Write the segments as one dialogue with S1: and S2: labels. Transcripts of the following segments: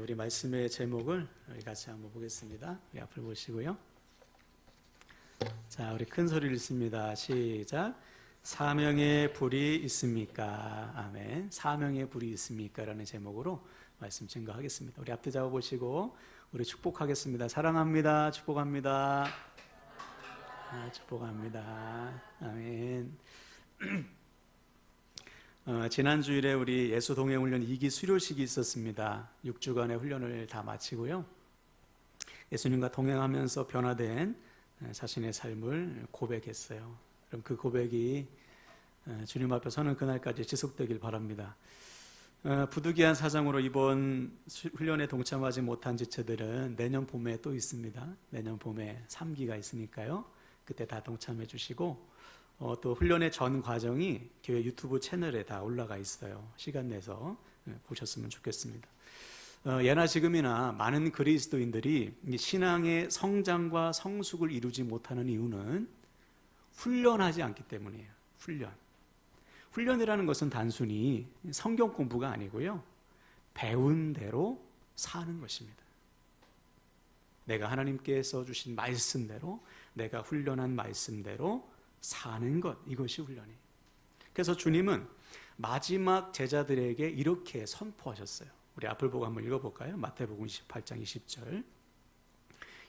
S1: 우리 말씀의 제목을 우리 같이 한번 보겠습니다. 우리 앞을 보시고요. 자, 우리 큰 소리를 읽습니다. 시작. 사명의 불이 있습니까? 아멘. 사명의 불이 있습니까? 라는 제목으로 말씀 증거하겠습니다. 우리 앞뒤 잡아보시고 우리 축복하겠습니다. 사랑합니다. 축복합니다. 축복합니다. 아멘. 지난 주일에 우리 예수 동행훈련 2기 수료식이 있었습니다. 6주간의 훈련을 다 마치고요. 예수님과 동행하면서 변화된 자신의 삶을 고백했어요. 그럼 그 고백이 주님 앞에 서는 그날까지 지속되길 바랍니다. 부득이한 사정으로 이번 훈련에 동참하지 못한 지체들은 내년 봄에 또 있습니다. 내년 봄에 3기가 있으니까요. 그때 다 동참해 주시고 또 훈련의 전 과정이 교회 유튜브 채널에 다 올라가 있어요. 시간 내서 보셨으면 좋겠습니다. 예나 지금이나 많은 그리스도인들이 신앙의 성장과 성숙을 이루지 못하는 이유는 훈련하지 않기 때문이에요. 훈련이라는 것은 단순히 성경 공부가 아니고요. 배운 대로 사는 것입니다. 내가 하나님께서 주신 말씀대로, 내가 훈련한 말씀대로 사는 것, 이것이 훈련이에요. 그래서 주님은 마지막 제자들에게 이렇게 선포하셨어요. 우리 앞을 보고 한번 읽어볼까요? 마태복음 28장 20절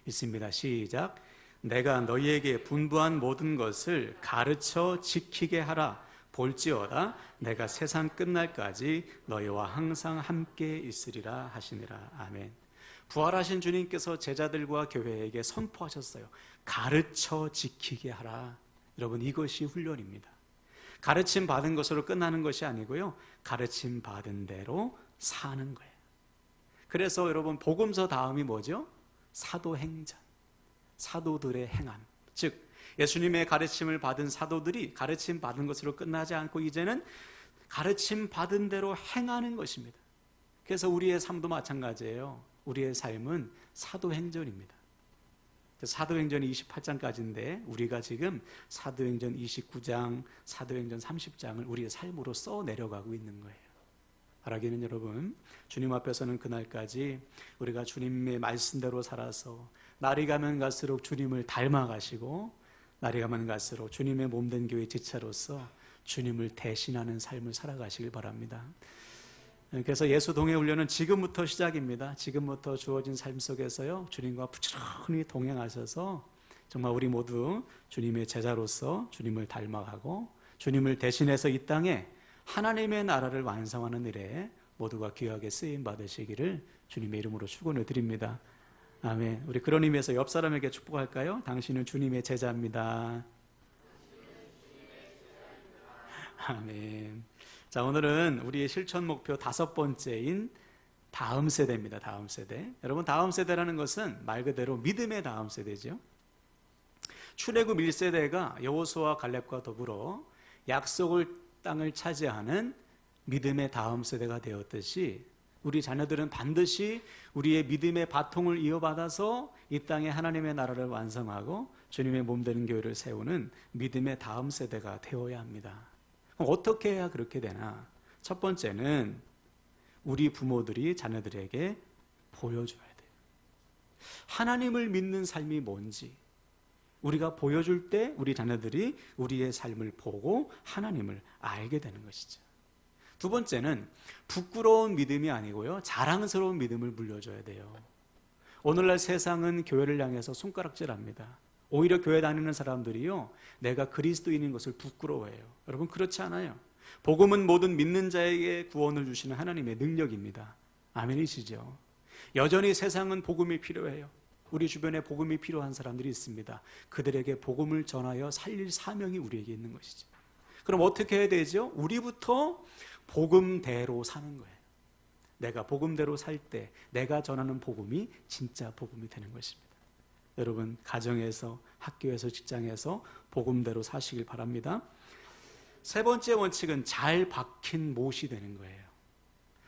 S1: 읽습니다. 시작. 내가 너희에게 분부한 모든 것을 가르쳐 지키게 하라. 볼지어다 내가 세상 끝날까지 너희와 항상 함께 있으리라 하시니라. 아멘. 부활하신 주님께서 제자들과 교회에게 선포하셨어요. 가르쳐 지키게 하라. 여러분, 이것이 훈련입니다. 가르침 받은 것으로 끝나는 것이 아니고요. 가르침 받은 대로 사는 거예요. 그래서 여러분, 복음서 다음이 뭐죠? 사도행전. 사도들의 행함. 즉 예수님의 가르침을 받은 사도들이 가르침 받은 것으로 끝나지 않고 이제는 가르침 받은 대로 행하는 것입니다. 그래서 우리의 삶도 마찬가지예요. 우리의 삶은 사도행전입니다. 사도행전이 28장까지인데 우리가 지금 사도행전 29장, 사도행전 30장을 우리의 삶으로 써 내려가고 있는 거예요. 바라기는 여러분, 주님 앞에서는 그날까지 우리가 주님의 말씀대로 살아서 날이 가면 갈수록 주님을 닮아가시고 날이 가면 갈수록 주님의 몸된 교회 지체로서 주님을 대신하는 삶을 살아가시길 바랍니다. 그래서 예수 동행 훈련은 지금부터 시작입니다. 지금부터 주어진 삶 속에서요, 주님과 부지런히 동행하셔서 정말 우리 모두 주님의 제자로서 주님을 닮아가고 주님을 대신해서 이 땅에 하나님의 나라를 완성하는 일에 모두가 귀하게 쓰임 받으시기를 주님의 이름으로 축원을 드립니다. 아멘. 우리 그런 의미에서 옆 사람에게 축복할까요? 당신은 주님의 제자입니다. 아멘. 자, 오늘은 우리의 실천 목표 5번째인 다음 세대입니다. 다음 세대. 여러분, 다음 세대라는 것은 말 그대로 믿음의 다음 세대죠. 출애굽 1세대가 여호수아와 갈렙과 더불어 약속을 땅을 차지하는 믿음의 다음 세대가 되었듯이 우리 자녀들은 반드시 우리의 믿음의 바통을 이어받아서 이 땅에 하나님의 나라를 완성하고 주님의 몸되는 교회를 세우는 믿음의 다음 세대가 되어야 합니다. 그럼 어떻게 해야 그렇게 되나? 첫 번째는 우리 부모들이 자녀들에게 보여줘야 돼요. 하나님을 믿는 삶이 뭔지 우리가 보여줄 때 우리 자녀들이 우리의 삶을 보고 하나님을 알게 되는 것이죠. 두 번째는 부끄러운 믿음이 아니고요, 자랑스러운 믿음을 물려줘야 돼요. 오늘날 세상은 교회를 향해서 손가락질합니다. 오히려 교회 다니는 사람들이요, 내가 그리스도인인 것을 부끄러워해요. 여러분, 그렇지 않아요. 복음은 모든 믿는 자에게 구원을 주시는 하나님의 능력입니다. 아멘이시죠? 여전히 세상은 복음이 필요해요. 우리 주변에 복음이 필요한 사람들이 있습니다. 그들에게 복음을 전하여 살릴 사명이 우리에게 있는 것이죠. 그럼 어떻게 해야 되죠? 우리부터 복음대로 사는 거예요. 내가 복음대로 살 때 내가 전하는 복음이 진짜 복음이 되는 것입니다. 여러분, 가정에서, 학교에서, 직장에서 복음대로 사시길 바랍니다. 세 번째 원칙은 잘 박힌 못이 되는 거예요.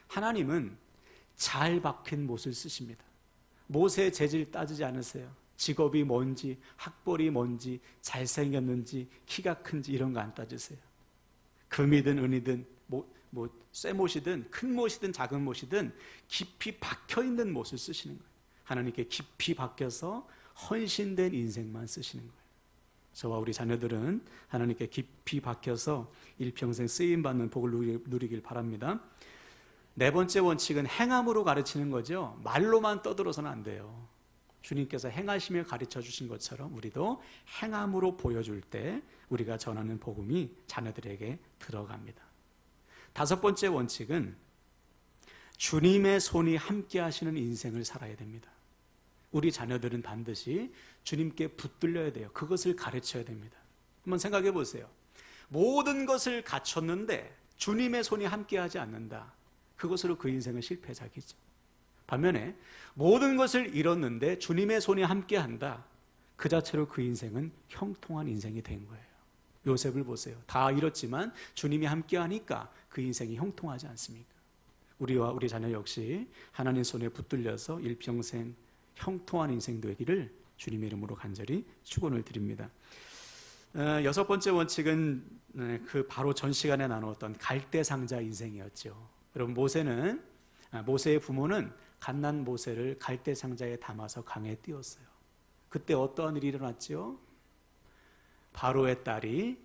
S1: 하나님은 잘 박힌 못을 쓰십니다. 못의 재질 따지지 않으세요. 직업이 뭔지, 학벌이 뭔지, 잘생겼는지, 키가 큰지 이런 거 안 따지세요. 금이든 은이든 쇠 못이든 큰 못이든 작은 못이든 깊이 박혀있는 못을 쓰시는 거예요. 하나님께 깊이 박혀서 헌신된 인생만 쓰시는 거예요. 저와 우리 자녀들은 하나님께 깊이 박혀서 일평생 쓰임받는 복을 누리길 바랍니다. 네 번째 원칙은 행함으로 가르치는 거죠. 말로만 떠들어서는 안 돼요. 주님께서 행하시며 가르쳐 주신 것처럼 우리도 행함으로 보여줄 때 우리가 전하는 복음이 자녀들에게 들어갑니다. 다섯 번째 원칙은 주님의 손이 함께 하시는 인생을 살아야 됩니다. 우리 자녀들은 반드시 주님께 붙들려야 돼요. 그것을 가르쳐야 됩니다. 한번 생각해 보세요. 모든 것을 갖췄는데 주님의 손이 함께 하지 않는다. 그것으로 그 인생은 실패작이죠. 반면에 모든 것을 잃었는데 주님의 손이 함께 한다. 그 자체로 그 인생은 형통한 인생이 된 거예요. 요셉을 보세요. 다 잃었지만 주님이 함께 하니까 그 인생이 형통하지 않습니까? 우리와 우리 자녀 역시 하나님 손에 붙들려서 일평생 형통한 인생 되기를 주님의 이름으로 간절히 축원을 드립니다. 여섯 번째 원칙은 그 바로 전 시간에 나누었던 갈대상자 인생이었죠. 여러분 모세의 부모는 갓난 모세를 갈대상자에 담아서 강에 띄웠어요. 그때 어떠한 일이 일어났죠? 바로의 딸이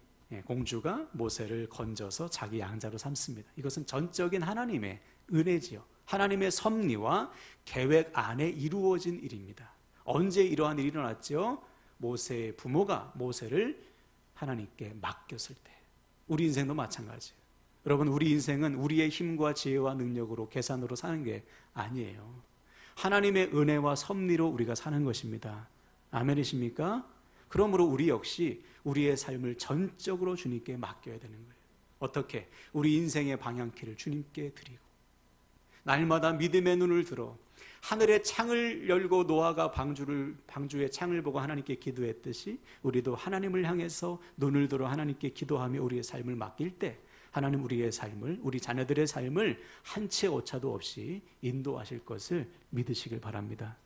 S1: 공주가 모세를 건져서 자기 양자로 삼습니다. 이것은 전적인 하나님의 은혜지요. 하나님의 섭리와 계획 안에 이루어진 일입니다. 언제 이러한 일이 일어났죠? 모세의 부모가 모세를 하나님께 맡겼을 때. 우리 인생도 마찬가지예요. 여러분 우리 인생은 우리의 힘과 지혜와 능력으로 계산으로 사는 게 아니에요. 하나님의 은혜와 섭리로 우리가 사는 것입니다. 아멘이십니까? 그러므로 우리 역시 우리의 삶을 전적으로 주님께 맡겨야 되는 거예요. 어떻게? 우리 인생의 방향키를 주님께 드리고 날마다 믿음의 눈을 들어 하늘의 창을 열고 노아가 방주의 창을 보고 하나님께 기도했듯이 우리도 하나님을 향해서 눈을 들어 하나님께 기도하며 우리의 삶을 맡길 때 하나님 우리의 삶을, 우리 자녀들의 삶을 한 채 오차도 없이 인도하실 것을 믿으시길 바랍니다.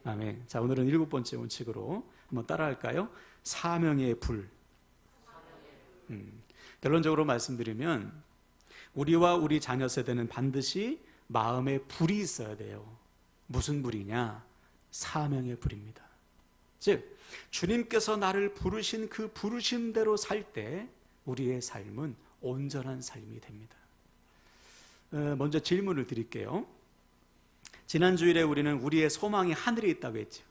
S1: 아멘. 자, 오늘은 일곱 번째 원칙으로 한번 따라할까요? 사명의 불. 결론적으로 말씀드리면 우리와 우리 자녀 세대는 반드시 마음에 불이 있어야 돼요. 무슨 불이냐? 사명의 불입니다. 즉 주님께서 나를 부르신 그 부르심대로 살 때 우리의 삶은 온전한 삶이 됩니다. 먼저 질문을 드릴게요. 지난 주일에 우리는 우리의 소망이 하늘에 있다고 했죠.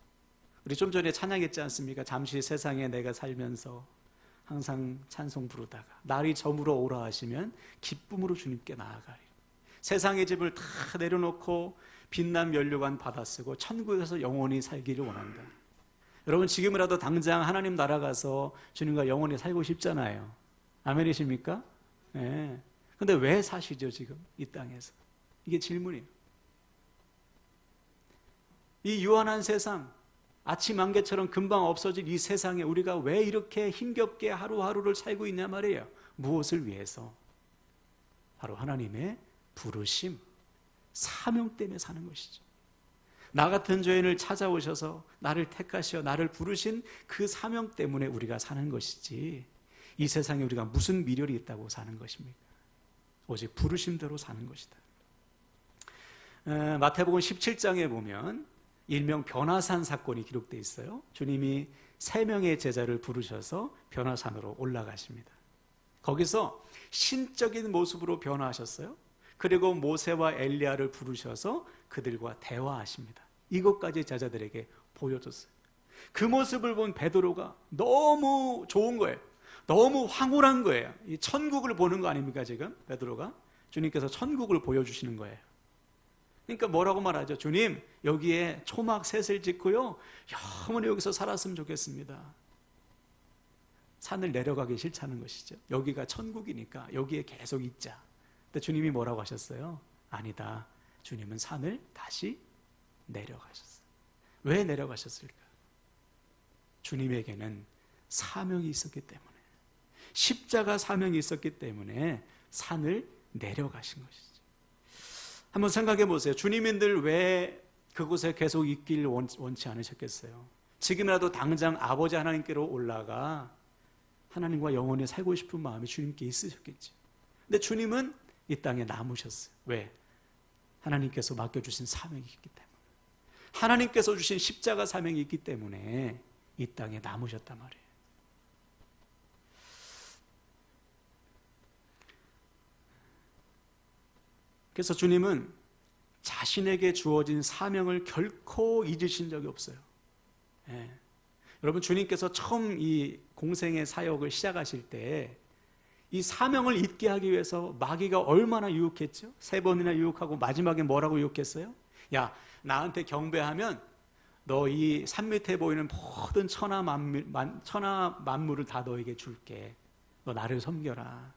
S1: 우리 좀 전에 찬양했지 않습니까? 잠시 세상에 내가 살면서 항상 찬송 부르다가 날이 저물어 오라 하시면 기쁨으로 주님께 나아가리. 세상의 집을 다 내려놓고 빛난 면류관 받아 쓰고 천국에서 영원히 살기를 원한다. 여러분 지금이라도 당장 하나님 나라 가서 주님과 영원히 살고 싶잖아요. 아멘이십니까? 네. 근데 왜 사시죠 지금 이 땅에서? 이게 질문이에요. 이 유한한 세상, 아침 안개처럼 금방 없어질 이 세상에 우리가 왜 이렇게 힘겹게 하루하루를 살고 있냐 말이에요. 무엇을 위해서? 바로 하나님의 부르심, 사명 때문에 사는 것이죠. 나 같은 죄인을 찾아오셔서 나를 택하시어 나를 부르신 그 사명 때문에 우리가 사는 것이지 이 세상에 우리가 무슨 미련이 있다고 사는 것입니까? 오직 부르심대로 사는 것이다. 마태복음 17장에 보면 일명 변화산 사건이 기록되어 있어요. 주님이 3명의 제자를 부르셔서 변화산으로 올라가십니다. 거기서 신적인 모습으로 변화하셨어요. 그리고 모세와 엘리야를 부르셔서 그들과 대화하십니다. 이것까지 제자들에게 보여줬어요. 그 모습을 본 베드로가 너무 좋은 거예요. 너무 황홀한 거예요. 이 천국을 보는 거 아닙니까 지금 베드로가? 주님께서 천국을 보여주시는 거예요. 그러니까 뭐라고 말하죠? 주님 여기에 초막 셋을 짓고요 영원히 여기서 살았으면 좋겠습니다. 산을 내려가기 싫다는 것이죠. 여기가 천국이니까 여기에 계속 있자. 근데 주님이 뭐라고 하셨어요? 아니다. 주님은 산을 다시 내려가셨어요. 왜 내려가셨을까? 주님에게는 사명이 있었기 때문에, 십자가 사명이 있었기 때문에 산을 내려가신 것이죠. 한번 생각해 보세요. 주님인들 왜 그곳에 계속 있길 원치 않으셨겠어요? 지금이라도 당장 아버지 하나님께로 올라가 하나님과 영원히 살고 싶은 마음이 주님께 있으셨겠죠. 근데 주님은 이 땅에 남으셨어요. 왜? 하나님께서 맡겨주신 사명이 있기 때문에. 하나님께서 주신 십자가 사명이 있기 때문에 이 땅에 남으셨단 말이에요. 그래서 주님은 자신에게 주어진 사명을 결코 잊으신 적이 없어요. 예. 여러분, 주님께서 처음 이 공생의 사역을 시작하실 때 이 사명을 잊게 하기 위해서 마귀가 얼마나 유혹했죠? 3번이나 유혹하고 마지막에 뭐라고 유혹했어요? 야, 나한테 경배하면 너 이 산 밑에 보이는 모든 천하 만물을 다 너에게 줄게. 너 나를 섬겨라.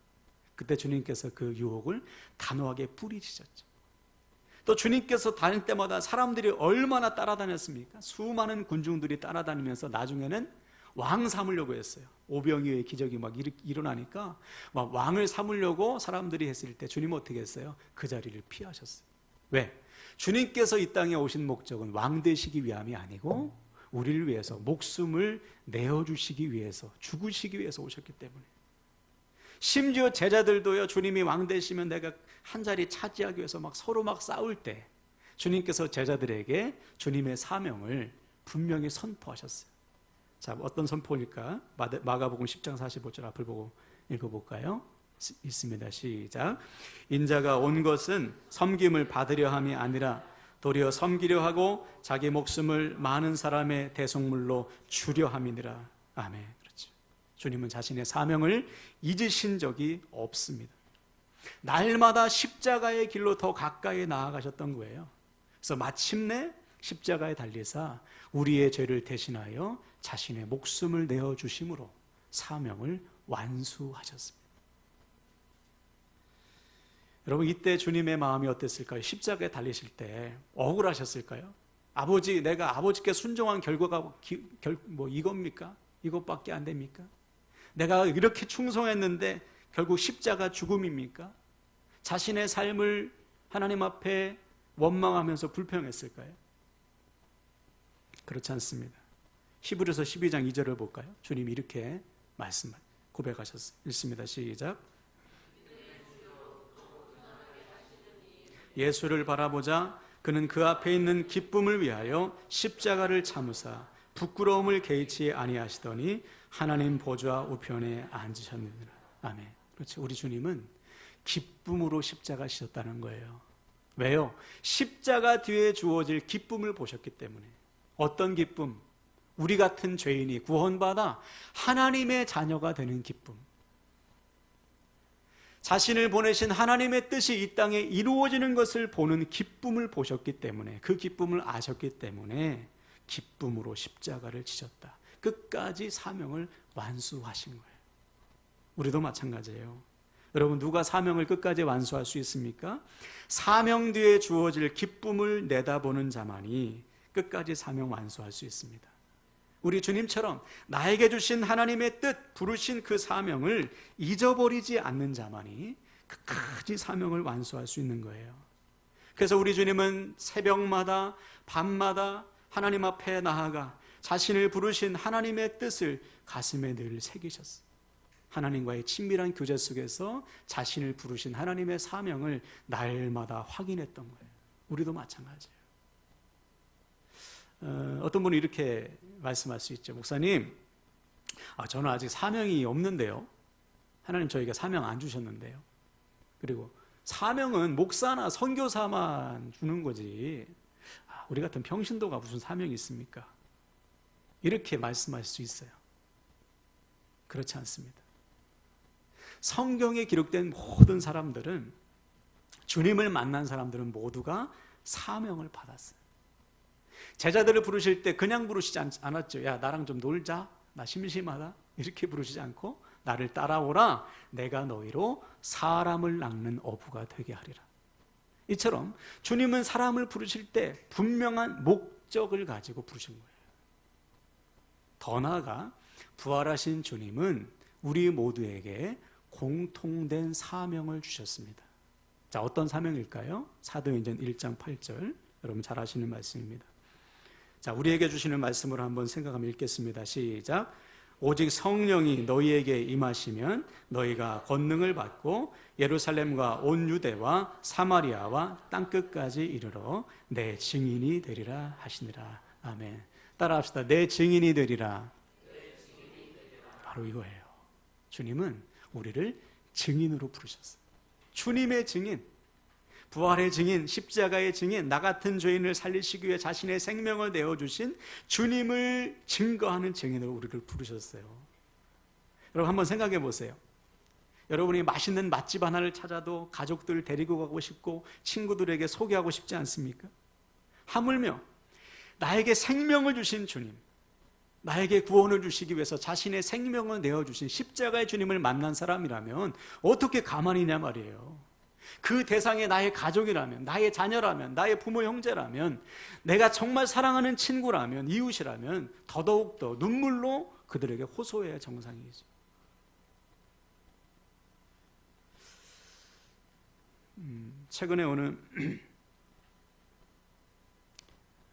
S1: 그때 주님께서 그 유혹을 단호하게 뿌리치셨죠. 또 주님께서 다닐 때마다 사람들이 얼마나 따라다녔습니까? 수많은 군중들이 따라다니면서 나중에는 왕 삼으려고 했어요. 오병이어의 기적이 막 일어나니까 막 왕을 삼으려고 사람들이 했을 때 주님은 어떻게 했어요? 그 자리를 피하셨어요. 왜? 주님께서 이 땅에 오신 목적은 왕 되시기 위함이 아니고 우리를 위해서 목숨을 내어주시기 위해서, 죽으시기 위해서 오셨기 때문에. 심지어 제자들도요, 주님이 왕 되시면 내가 한 자리 차지하기 위해서 막 서로 막 싸울 때 주님께서 제자들에게 주님의 사명을 분명히 선포하셨어요. 자, 어떤 선포일까? 마가복음 10장 45절 앞을 보고 읽어볼까요? 있습니다. 시작. 인자가 온 것은 섬김을 받으려 함이 아니라 도리어 섬기려 하고 자기 목숨을 많은 사람의 대속물로 주려 함이니라. 아멘. 그렇죠. 주님은 자신의 사명을 잊으신 적이 없습니다. 날마다 십자가의 길로 더 가까이 나아가셨던 거예요. 그래서 마침내 십자가에 달리사 우리의 죄를 대신하여 자신의 목숨을 내어주심으로 사명을 완수하셨습니다. 여러분, 이때 주님의 마음이 어땠을까요? 십자가에 달리실 때 억울하셨을까요? 아버지, 내가 아버지께 순종한 결과가 이겁니까? 이것밖에 안 됩니까? 내가 이렇게 충성했는데 결국 십자가 죽음입니까? 자신의 삶을 하나님 앞에 원망하면서 불평했을까요? 그렇지 않습니다. 히브리서 12장 2절을 볼까요? 주님이 이렇게 고백하셨어요. 읽습니다. 시작. 예수를 바라보자 그는 그 앞에 있는 기쁨을 위하여 십자가를 참으사 부끄러움을 개의치 아니하시더니 하나님 보좌 우편에 앉으셨느니라. 아멘. 그렇죠. 우리 주님은 기쁨으로 십자가 지셨다는 거예요. 왜요? 십자가 뒤에 주어질 기쁨을 보셨기 때문에. 어떤 기쁨? 우리 같은 죄인이 구원받아 하나님의 자녀가 되는 기쁨. 자신을 보내신 하나님의 뜻이 이 땅에 이루어지는 것을 보는 기쁨을 보셨기 때문에, 그 기쁨을 아셨기 때문에 기쁨으로 십자가를 지셨다. 끝까지 사명을 완수하신 거예요. 우리도 마찬가지예요. 여러분, 누가 사명을 끝까지 완수할 수 있습니까? 사명 뒤에 주어질 기쁨을 내다보는 자만이 끝까지 사명 완수할 수 있습니다. 우리 주님처럼 나에게 주신 하나님의 뜻, 부르신 그 사명을 잊어버리지 않는 자만이 끝까지 사명을 완수할 수 있는 거예요. 그래서 우리 주님은 새벽마다 밤마다 하나님 앞에 나아가 자신을 부르신 하나님의 뜻을 가슴에 늘 새기셨어요. 하나님과의 친밀한 교제 속에서 자신을 부르신 하나님의 사명을 날마다 확인했던 거예요. 우리도 마찬가지예요. 어떤 분이 이렇게 말씀할 수 있죠. 목사님, 저는 아직 사명이 없는데요. 하나님 저에게 사명 안 주셨는데요. 그리고 사명은 목사나 선교사만 주는 거지 우리 같은 평신도가 무슨 사명이 있습니까? 이렇게 말씀할 수 있어요. 그렇지 않습니다. 성경에 기록된 모든 사람들은, 주님을 만난 사람들은 모두가 사명을 받았어요. 제자들을 부르실 때 그냥 부르시지 않았죠. 야, 나랑 좀 놀자, 나 심심하다, 이렇게 부르시지 않고 나를 따라오라, 내가 너희로 사람을 낚는 어부가 되게 하리라. 이처럼 주님은 사람을 부르실 때 분명한 목적을 가지고 부르신 거예요. 더 나아가 부활하신 주님은 우리 모두에게 공통된 사명을 주셨습니다. 자, 어떤 사명일까요? 사도행전 1장 8절, 여러분 잘 아시는 말씀입니다. 자, 우리에게 주시는 말씀을 한번 생각하며 읽겠습니다. 시작. 오직 성령이 너희에게 임하시면 너희가 권능을 받고 예루살렘과 온 유대와 사마리아와 땅끝까지 이르러 내 증인이 되리라 하시니라. 아멘. 따라합시다. 내 증인이 되리라. 바로 이거예요. 주님은 우리를 증인으로 부르셨어요. 주님의 증인, 부활의 증인, 십자가의 증인, 나 같은 죄인을 살리시기 위해 자신의 생명을 내어주신 주님을 증거하는 증인으로 우리를 부르셨어요. 여러분 한번 생각해 보세요. 여러분이 맛있는 맛집 하나를 찾아도 가족들 데리고 가고 싶고 친구들에게 소개하고 싶지 않습니까? 하물며 나에게 생명을 주신 주님, 나에게 구원을 주시기 위해서 자신의 생명을 내어주신 십자가의 주님을 만난 사람이라면 어떻게 가만히 있냐 말이에요. 그 대상이 나의 가족이라면, 나의 자녀라면, 나의 부모 형제라면, 내가 정말 사랑하는 친구라면, 이웃이라면 더더욱더 눈물로 그들에게 호소해야 정상이죠. 최근에 어느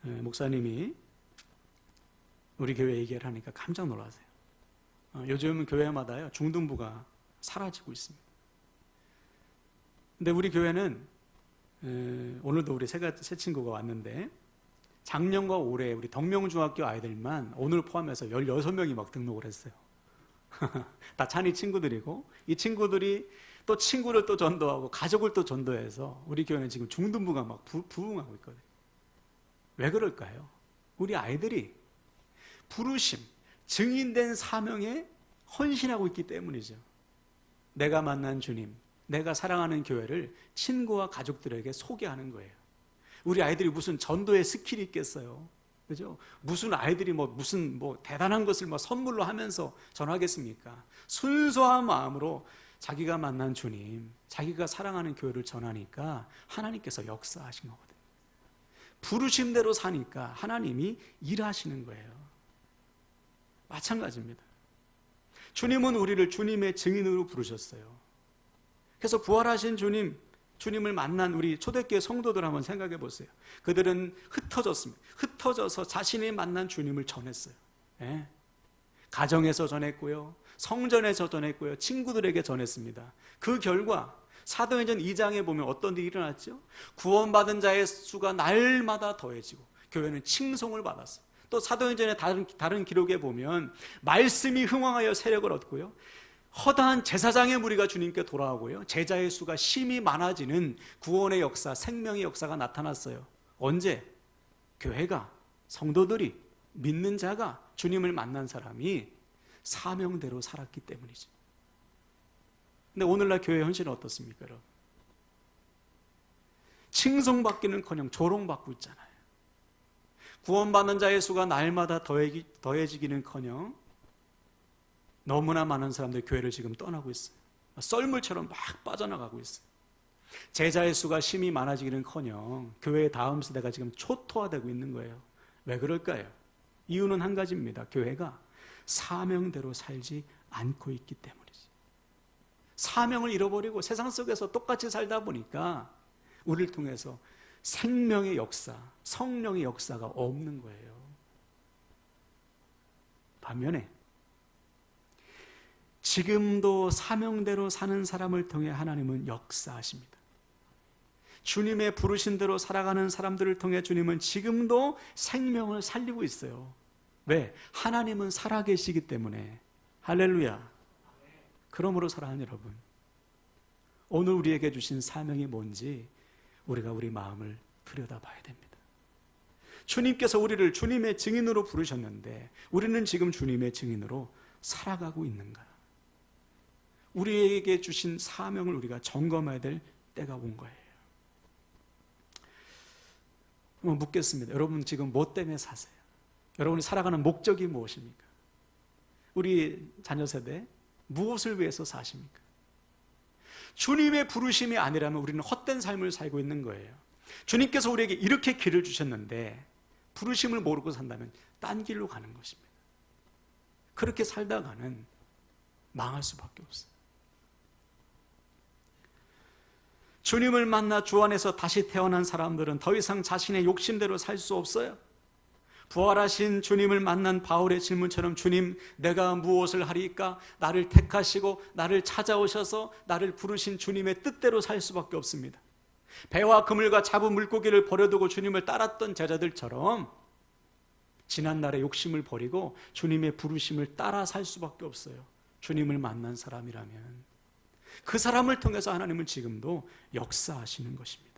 S1: 목사님이 우리 교회 얘기를 하니까 깜짝 놀라세요. 요즘 교회마다요 중등부가 사라지고 있습니다. 근데 우리 교회는 오늘도 우리 새 친구가 왔는데 작년과 올해 우리 덕명중학교 아이들만 오늘 포함해서 16명이 막 등록을 했어요. 다 찬이 친구들이고 이 친구들이 또 친구를 또 전도하고 가족을 또 전도해서 우리 교회는 지금 중등부가 막 부흥하고 있거든요. 왜 그럴까요? 우리 아이들이 부르심, 증인된 사명에 헌신하고 있기 때문이죠. 내가 만난 주님, 내가 사랑하는 교회를 친구와 가족들에게 소개하는 거예요. 우리 아이들이 무슨 전도의 스킬이 있겠어요? 그죠? 무슨 아이들이 무슨 대단한 것을 선물로 하면서 전하겠습니까? 순수한 마음으로 자기가 만난 주님, 자기가 사랑하는 교회를 전하니까 하나님께서 역사하신 거거든요. 부르심대로 사니까 하나님이 일하시는 거예요. 마찬가지입니다. 주님은 우리를 주님의 증인으로 부르셨어요. 그래서 부활하신 주님을 만난 우리 초대교회 성도들 한번 생각해 보세요. 그들은 흩어졌습니다. 흩어져서 자신이 만난 주님을 전했어요. 예. 가정에서 전했고요, 성전에서 전했고요, 친구들에게 전했습니다. 그 결과 사도행전 2장에 보면 어떤 일이 일어났죠? 구원받은 자의 수가 날마다 더해지고 교회는 칭송을 받았어요. 또 사도행전의 다른 기록에 보면 말씀이 흥왕하여 세력을 얻고요, 허다한 제사장의 무리가 주님께 돌아오고요, 제자의 수가 심히 많아지는 구원의 역사, 생명의 역사가 나타났어요. 언제? 교회가, 성도들이, 믿는 자가 주님을 만난 사람이 사명대로 살았기 때문이죠. 근데 오늘날 교회 현실은 어떻습니까, 여러분? 칭송받기는커녕 조롱받고 있잖아요. 구원받는 자의 수가 날마다 더해지기는커녕 너무나 많은 사람들이 교회를 지금 떠나고 있어요. 썰물처럼 막 빠져나가고 있어요. 제자의 수가 심히 많아지기는커녕 교회의 다음 세대가 지금 초토화되고 있는 거예요. 왜 그럴까요? 이유는 한 가지입니다. 교회가 사명대로 살지 않고 있기 때문이지. 사명을 잃어버리고 세상 속에서 똑같이 살다 보니까 우리를 통해서 생명의 역사, 성령의 역사가 없는 거예요. 반면에 지금도 사명대로 사는 사람을 통해 하나님은 역사하십니다. 주님의 부르신 대로 살아가는 사람들을 통해 주님은 지금도 생명을 살리고 있어요. 왜? 하나님은 살아계시기 때문에. 할렐루야. 그러므로 사랑하는 여러분, 오늘 우리에게 주신 사명이 뭔지 우리가 우리 마음을 들여다봐야 됩니다. 주님께서 우리를 주님의 증인으로 부르셨는데 우리는 지금 주님의 증인으로 살아가고 있는가? 우리에게 주신 사명을 우리가 점검해야 될 때가 온 거예요. 한번 묻겠습니다. 여러분 지금 뭐 때문에 사세요? 여러분이 살아가는 목적이 무엇입니까? 우리 자녀 세대 무엇을 위해서 사십니까? 주님의 부르심이 아니라면 우리는 헛된 삶을 살고 있는 거예요. 주님께서 우리에게 이렇게 길을 주셨는데 부르심을 모르고 산다면 딴 길로 가는 것입니다. 그렇게 살다가는 망할 수밖에 없어요. 주님을 만나 주 안에서 다시 태어난 사람들은 더 이상 자신의 욕심대로 살 수 없어요. 부활하신 주님을 만난 바울의 질문처럼 주님, 내가 무엇을 하리까? 나를 택하시고 나를 찾아오셔서 나를 부르신 주님의 뜻대로 살 수밖에 없습니다. 배와 그물과 잡은 물고기를 버려두고 주님을 따랐던 제자들처럼 지난날의 욕심을 버리고 주님의 부르심을 따라 살 수밖에 없어요. 주님을 만난 사람이라면 그 사람을 통해서 하나님은 지금도 역사하시는 것입니다.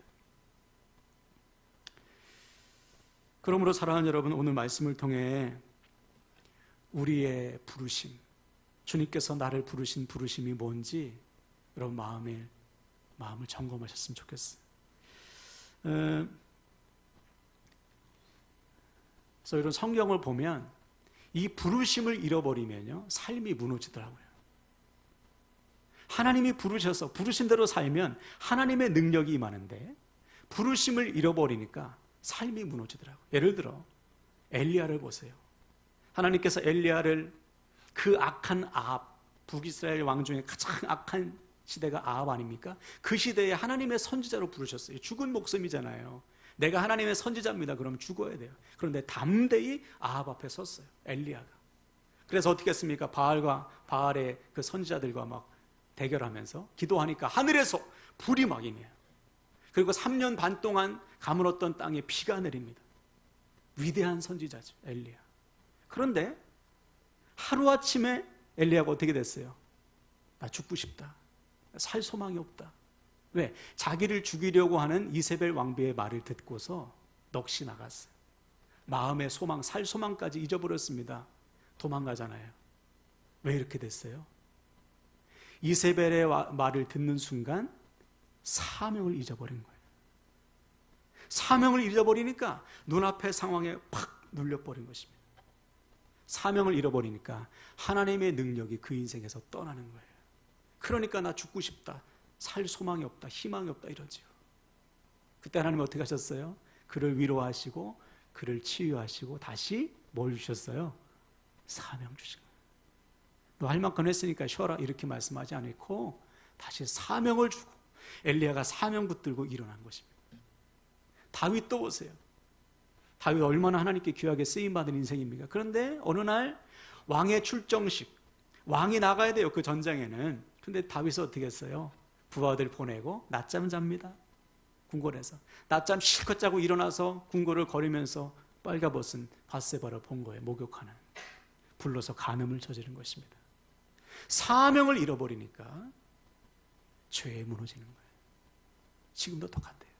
S1: 그러므로 사랑하는 여러분, 오늘 말씀을 통해 우리의 부르심, 주님께서 나를 부르신 부르심이 뭔지 여러분 마음을 점검하셨으면 좋겠어요. 그래서 이런 성경을 보면 이 부르심을 잃어버리면요, 삶이 무너지더라고요. 하나님이 부르셔서 부르신 대로 살면 하나님의 능력이 임하는데 부르심을 잃어버리니까 삶이 무너지더라고요. 예를 들어 엘리야를 보세요. 하나님께서 엘리야를 그 악한 아합, 북이스라엘 왕 중에 가장 악한 시대가 아합 아닙니까? 그 시대에 하나님의 선지자로 부르셨어요. 죽은 목숨이잖아요. 내가 하나님의 선지자입니다. 그러면 죽어야 돼요. 그런데 담대히 아합 앞에 섰어요, 엘리야가. 그래서 어떻게 했습니까? 바알의 그 선지자들과 막 대결하면서 기도하니까 하늘에서 불이 막 임해요. 그리고 3년 반 동안 가물었던 땅에 비가 내립니다. 위대한 선지자죠, 엘리야. 그런데 하루아침에 엘리야가 어떻게 됐어요? 나 죽고 싶다, 살 소망이 없다. 왜? 자기를 죽이려고 하는 이세벨 왕비의 말을 듣고서 넋이 나갔어요. 마음의 소망, 살 소망까지 잊어버렸습니다. 도망가잖아요. 왜 이렇게 됐어요? 이세벨의 말을 듣는 순간 사명을 잊어버린 거예요. 사명을 잃어버리니까 눈앞의 상황에 팍 눌려버린 것입니다. 사명을 잃어버리니까 하나님의 능력이 그 인생에서 떠나는 거예요. 그러니까 나 죽고 싶다, 살 소망이 없다, 희망이 없다 이러지요. 그때 하나님은 어떻게 하셨어요? 그를 위로하시고 그를 치유하시고 다시 뭘 주셨어요? 사명 주신 거예요. 너 할 만큼 했으니까 쉬어라 이렇게 말씀하지 않고 다시 사명을 주고 엘리야가 사명 붙들고 일어난 것입니다. 다윗도 보세요. 다윗 얼마나 하나님께 귀하게 쓰임받은 인생입니까? 그런데 어느 날 왕의 출정식, 왕이 나가야 돼요, 그 전장에는. 근데 다윗은 어떻게 했어요? 부하들 보내고 낮잠 잡니다. 궁궐에서 낮잠 실컷 자고 일어나서 궁궐을 거리면서 빨가벗은 밧세바를 본 거예요. 목욕하는. 불러서 간음을 저지른 것입니다. 사명을 잃어버리니까 죄에 무너지는 거예요. 지금도 똑같아요.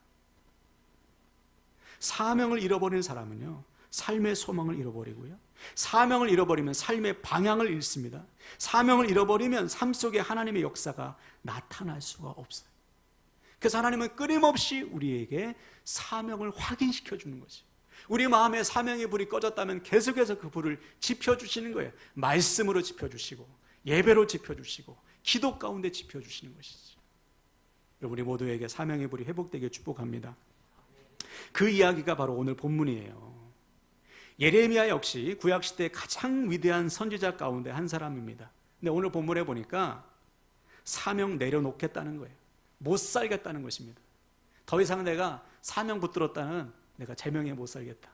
S1: 사명을 잃어버리는 사람은요, 삶의 소망을 잃어버리고요, 사명을 잃어버리면 삶의 방향을 잃습니다. 사명을 잃어버리면 삶 속에 하나님의 역사가 나타날 수가 없어요. 그래서 하나님은 끊임없이 우리에게 사명을 확인시켜 주는 거죠. 우리 마음에 사명의 불이 꺼졌다면 계속해서 그 불을 지펴주시는 거예요. 말씀으로 지펴주시고 예배로 지펴주시고 기도 가운데 지펴주시는 것이죠. 우리 모두에게 사명의 불이 회복되게 축복합니다. 그 이야기가 바로 오늘 본문이에요. 예레미야 역시 구약시대의 가장 위대한 선지자 가운데 한 사람입니다. 근데 오늘 본문에 보니까 사명 내려놓겠다는 거예요. 못 살겠다는 것입니다. 더 이상 내가 사명 붙들었다는 내가 제명에 못 살겠다.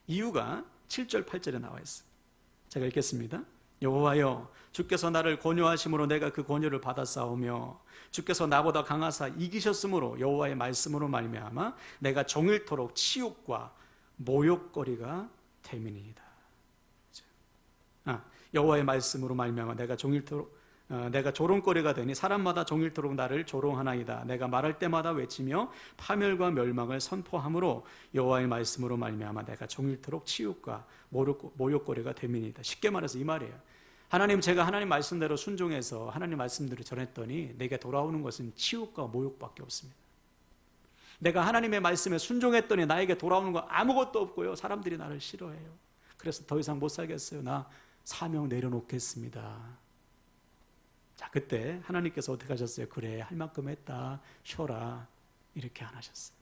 S1: 이유가 7절 8절에 나와 있어요. 제가 읽겠습니다. 여호와여, 주께서 나를 권유하심으로 내가 그 권유를 받았사오며 주께서 나보다 강하사 이기셨으므로 여호와의 말씀으로 말미암아 내가 종일토록 치욕과 모욕거리가 됨이니이다. 여호와의 말씀으로 말미암아 내가 조롱거리가 되니 사람마다 종일토록 나를 조롱하나이다. 내가 말할 때마다 외치며 파멸과 멸망을 선포함으로 여호와의 말씀으로 말미암아 내가 종일토록 치욕과 모욕거리가 됨이니이다. 쉽게 말해서 이 말이에요. 하나님, 제가 하나님 말씀대로 순종해서 하나님 말씀대로 전했더니 내게 돌아오는 것은 치욕과 모욕밖에 없습니다. 내가 하나님의 말씀에 순종했더니 나에게 돌아오는 거 아무것도 없고요, 사람들이 나를 싫어해요. 그래서 더 이상 못 살겠어요. 나 사명 내려놓겠습니다. 자, 그때 하나님께서 어떻게 하셨어요? 그래, 할 만큼 했다, 쉬어라, 이렇게 안 하셨어요.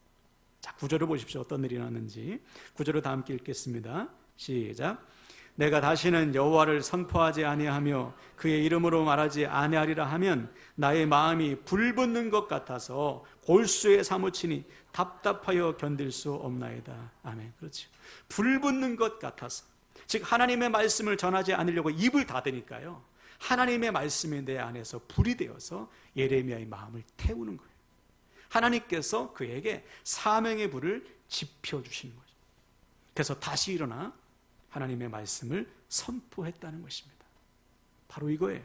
S1: 자, 9절을 보십시오. 어떤 일이 났는지. 9절을 다 함께 읽겠습니다. 시작. 내가 다시는 여호와를 선포하지 아니하며 그의 이름으로 말하지 아니하리라 하면 나의 마음이 불붙는 것 같아서 골수에 사무치니 답답하여 견딜 수 없나이다. 아멘. 그렇죠. 불붙는 것 같아서, 즉 하나님의 말씀을 전하지 않으려고 입을 닫으니까요, 하나님의 말씀이 내 안에서 불이 되어서 예레미야의 마음을 태우는 거예요. 하나님께서 그에게 사명의 불을 지펴주시는 거죠. 그래서 다시 일어나 하나님의 말씀을 선포했다는 것입니다. 바로 이거예요.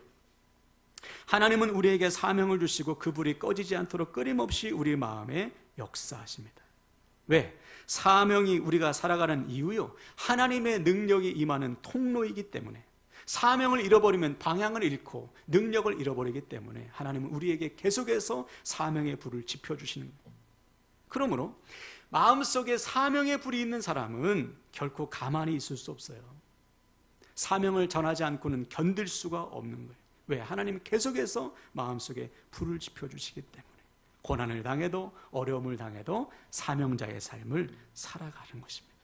S1: 하나님은 우리에게 사명을 주시고 그 불이 꺼지지 않도록 끊임없이 우리 마음에 역사하십니다. 왜? 사명이 우리가 살아가는 이유요, 하나님의 능력이 임하는 통로이기 때문에, 사명을 잃어버리면 방향을 잃고 능력을 잃어버리기 때문에 하나님은 우리에게 계속해서 사명의 불을 지펴주시는 거예요. 그러므로 마음속에 사명의 불이 있는 사람은 결코 가만히 있을 수 없어요. 사명을 전하지 않고는 견딜 수가 없는 거예요. 왜? 하나님은 계속해서 마음속에 불을 지펴주시기 때문에 고난을 당해도 어려움을 당해도 사명자의 삶을 살아가는 것입니다.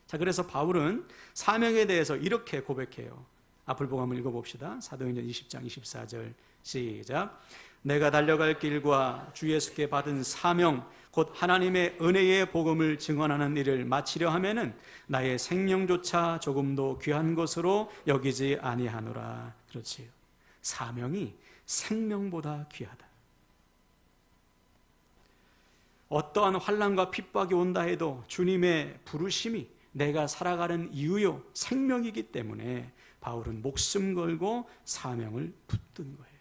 S1: 자, 그래서 바울은 사명에 대해서 이렇게 고백해요. 앞을 보고 한번 읽어봅시다. 사도행전 20장 24절 시작. 내가 달려갈 길과 주 예수께 받은 사명 곧 하나님의 은혜의 복음을 증언하는 일을 마치려 하면은 나의 생명조차 조금도 귀한 것으로 여기지 아니하노라. 그렇지요. 사명이 생명보다 귀하다. 어떠한 환난과 핍박이 온다 해도 주님의 부르심이 내가 살아가는 이유요 생명이기 때문에 바울은 목숨 걸고 사명을 붙든 거예요.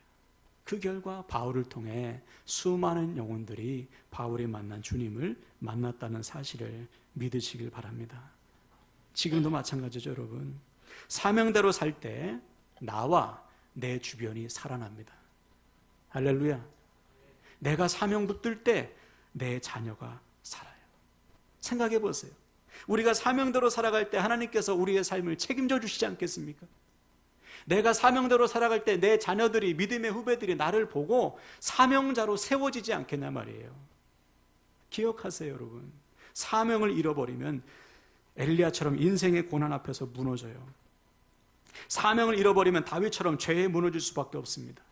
S1: 그 결과 바울을 통해 수많은 영혼들이 바울이 만난 주님을 만났다는 사실을 믿으시길 바랍니다. 지금도 마찬가지죠, 여러분. 사명대로 살 때 나와 내 주변이 살아납니다. 할렐루야. 내가 사명 붙들 때 내 자녀가 살아요. 생각해 보세요. 우리가 사명대로 살아갈 때 하나님께서 우리의 삶을 책임져 주시지 않겠습니까? 내가 사명대로 살아갈 때 내 자녀들이, 믿음의 후배들이 나를 보고 사명자로 세워지지 않겠냐 말이에요. 기억하세요, 여러분. 사명을 잃어버리면 엘리야처럼 인생의 고난 앞에서 무너져요. 사명을 잃어버리면 다윗처럼 죄에 무너질 수밖에 없습니다.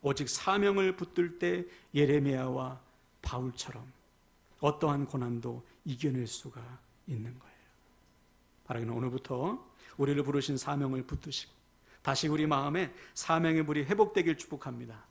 S1: 오직 사명을 붙들 때 예레미야와 바울처럼 어떠한 고난도 이겨낼 수가 있는 거예요. 바라기는 오늘부터 우리를 부르신 사명을 붙드시고 다시 우리 마음에 사명의 불이 회복되길 축복합니다.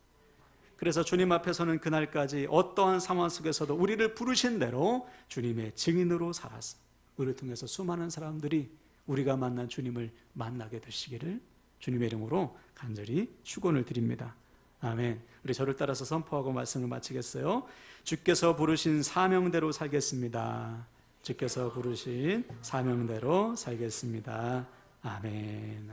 S1: 그래서 주님 앞에서는 그날까지 어떠한 상황 속에서도 우리를 부르신 대로 주님의 증인으로 살아서 우리를 통해서 수많은 사람들이 우리가 만난 주님을 만나게 되시기를 주님의 이름으로 간절히 축원을 드립니다. 아멘. 우리 저를 따라서 선포하고 말씀을 마치겠어요. 주께서 부르신 사명대로 살겠습니다. 주께서 부르신 사명대로 살겠습니다. 아멘.